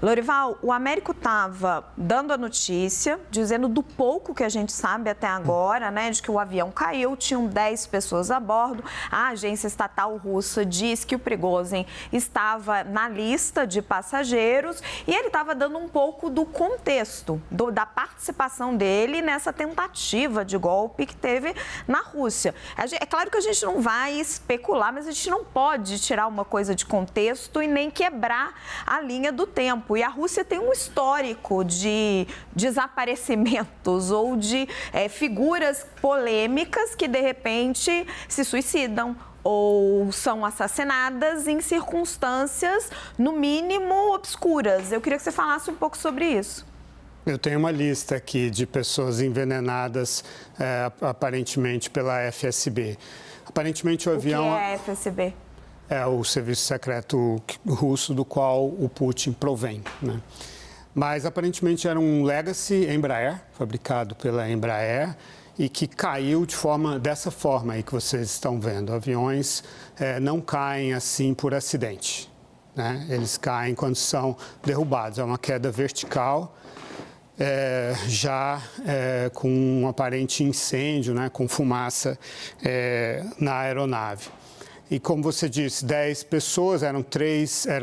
Lorival, o Américo estava dando a notícia, dizendo do pouco que a gente sabe até agora, né, de que o avião caiu, tinham 10 pessoas a bordo. A agência estatal russa diz que o Prigozhin estava na lista de passageiros e ele estava dando um pouco do contexto, da participação dele nessa tentativa de golpe que teve na Rússia. É claro que a gente não vai especular, mas a gente não pode tirar uma coisa de contexto e nem quebrar a linha do tempo. E a Rússia tem um histórico de desaparecimentos ou de figuras polêmicas que, de repente, se suicidam ou são assassinadas em circunstâncias, no mínimo, obscuras. Eu queria que você falasse um pouco sobre isso. Eu tenho uma lista aqui de pessoas envenenadas, aparentemente, pela FSB. Aparentemente, o avião... O que é a FSB? É o serviço secreto russo do qual o Putin provém, né? Mas, aparentemente, era um Legacy Embraer, fabricado pela Embraer, e que caiu dessa forma aí que vocês estão vendo. Aviões não caem assim por acidente, né? Eles caem quando são derrubados. É uma queda vertical, com um aparente incêndio, né? Com fumaça na aeronave. E como você disse, 10 pessoas, eram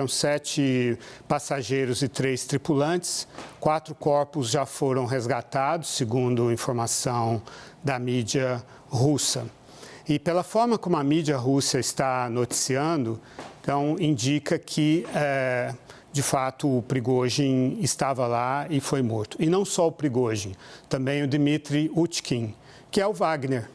7 passageiros e 3 tripulantes. 4 corpos já foram resgatados, segundo informação da mídia russa. E pela forma como a mídia russa está noticiando, então indica que, de fato, o Prigozhin estava lá e foi morto. E não só o Prigozhin, também o Dmitry Utkin, que é o Wagner.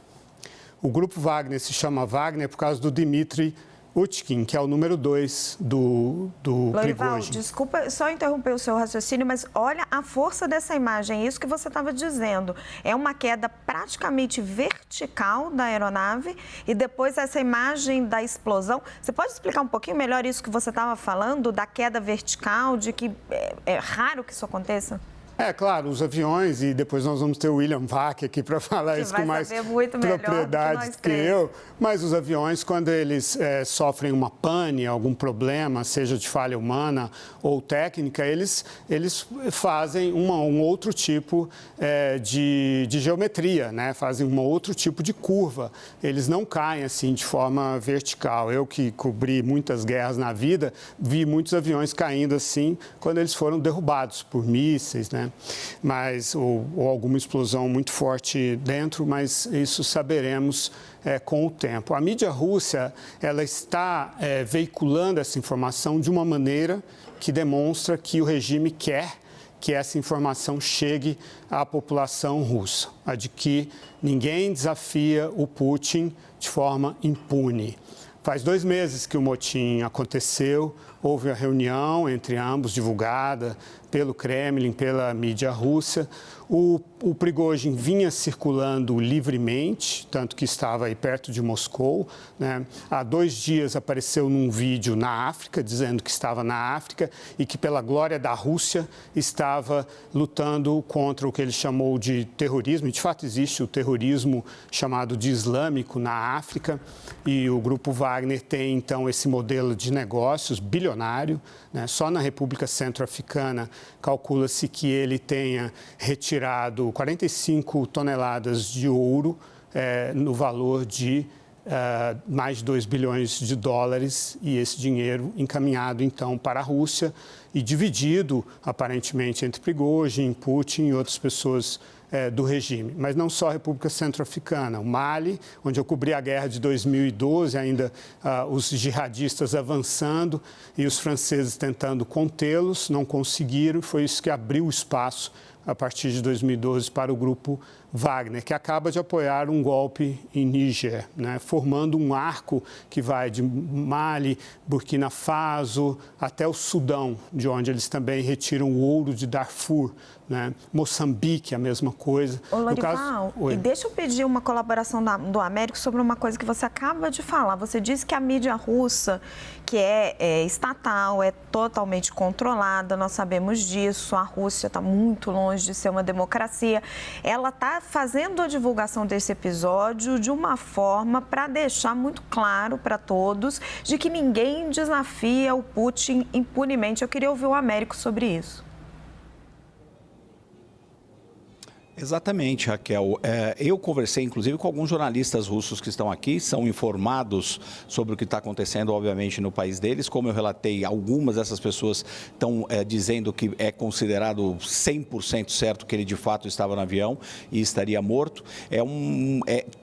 O grupo Wagner se chama Wagner por causa do Dmitry Utkin, que é o número 2 do Lorival, Prigozhin. Desculpa só interromper o seu raciocínio, mas olha a força dessa imagem, isso que você estava dizendo. É uma queda praticamente vertical da aeronave e depois essa imagem da explosão. Você pode explicar um pouquinho melhor isso que você estava falando, da queda vertical, de que é raro que isso aconteça? Claro, os aviões, e depois nós vamos ter o William Vac aqui para falar isso com mais propriedade que eu, mas os aviões, quando eles sofrem uma pane, algum problema, seja de falha humana ou técnica, eles fazem um outro tipo de geometria, né? Fazem um outro tipo de curva. Eles não caem assim de forma vertical. Eu que cobri muitas guerras na vida, vi muitos aviões caindo assim quando eles foram derrubados por mísseis, né? Ou alguma explosão muito forte dentro, mas isso saberemos com o tempo. A mídia russa, ela está veiculando essa informação de uma maneira que demonstra que o regime quer que essa informação chegue à população russa, a de que ninguém desafia o Putin de forma impune. Faz 2 meses que o motim aconteceu, houve a reunião entre ambos, divulgada pelo Kremlin, pela mídia russa. O Prigozhin vinha circulando livremente, tanto que estava aí perto de Moscou, né? Há 2 dias apareceu num vídeo na África, dizendo que estava na África e que, pela glória da Rússia, estava lutando contra o que ele chamou de terrorismo. E, de fato, existe o terrorismo chamado de islâmico na África. E o grupo Wagner tem, então, esse modelo de negócios bilionário, né? Só na República Centro-Africana calcula-se que ele tenha retirado 45 toneladas de ouro no valor de mais de 2 bilhões de dólares, e esse dinheiro encaminhado, então, para a Rússia e dividido, aparentemente, entre Prigozhin, Putin e outras pessoas do regime. Mas não só a República Centro-Africana, o Mali, onde eu cobri a guerra de 2012, ainda os jihadistas avançando e os franceses tentando contê-los, não conseguiram, foi isso que abriu espaço a partir de 2012 para o grupo Wagner, que acaba de apoiar um golpe em Níger, né, formando um arco que vai de Mali, Burkina Faso até o Sudão, de onde eles também retiram o ouro de Darfur, né? Moçambique, a mesma coisa. Ô, Lorival, e deixa eu pedir uma colaboração do Américo sobre uma coisa que você acaba de falar. Você disse que a mídia russa, que é estatal, é totalmente controlada, nós sabemos disso, a Rússia está muito longe longe de ser uma democracia. Ela está fazendo a divulgação desse episódio de uma forma para deixar muito claro para todos de que ninguém desafia o Putin impunemente. Eu queria ouvir o Américo sobre isso. Exatamente, Raquel. Eu conversei, inclusive, com alguns jornalistas russos que estão aqui, são informados sobre o que está acontecendo, obviamente, no país deles. Como eu relatei, algumas dessas pessoas estão dizendo que é considerado 100% certo que ele, de fato, estava no avião e estaria morto.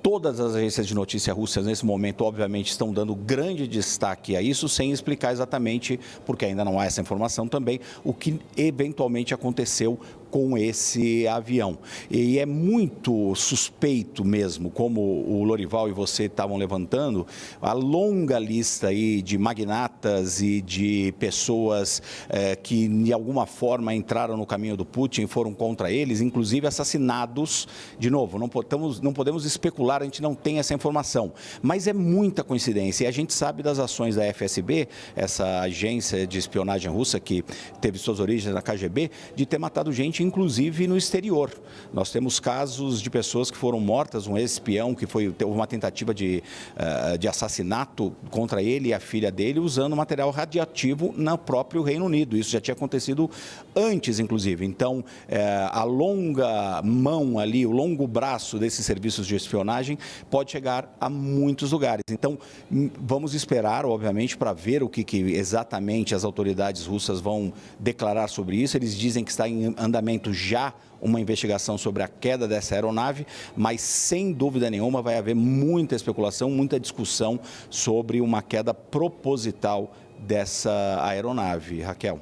Todas as agências de notícia russas, nesse momento, obviamente, estão dando grande destaque a isso, sem explicar exatamente, porque ainda não há essa informação também, o que eventualmente aconteceu com esse avião. E é muito suspeito mesmo, como o Lorival e você estavam levantando, a longa lista aí de magnatas e de pessoas que de alguma forma entraram no caminho do Putin e foram contra eles, inclusive assassinados. De novo, não podemos especular, a gente não tem essa informação, mas é muita coincidência. E a gente sabe das ações da FSB, essa agência de espionagem russa que teve suas origens na KGB, de ter matado gente inclusive no exterior. Nós temos casos de pessoas que foram mortas, um ex-espião que houve uma tentativa de assassinato contra ele e a filha dele usando material radioativo no próprio Reino Unido. Isso já tinha acontecido antes, inclusive. Então, a longa mão ali, o longo braço desses serviços de espionagem pode chegar a muitos lugares. Então, vamos esperar, obviamente, para ver o que exatamente as autoridades russas vão declarar sobre isso. Eles dizem que está em andamento já uma investigação sobre a queda dessa aeronave, mas sem dúvida nenhuma vai haver muita especulação, muita discussão sobre uma queda proposital dessa aeronave, Raquel.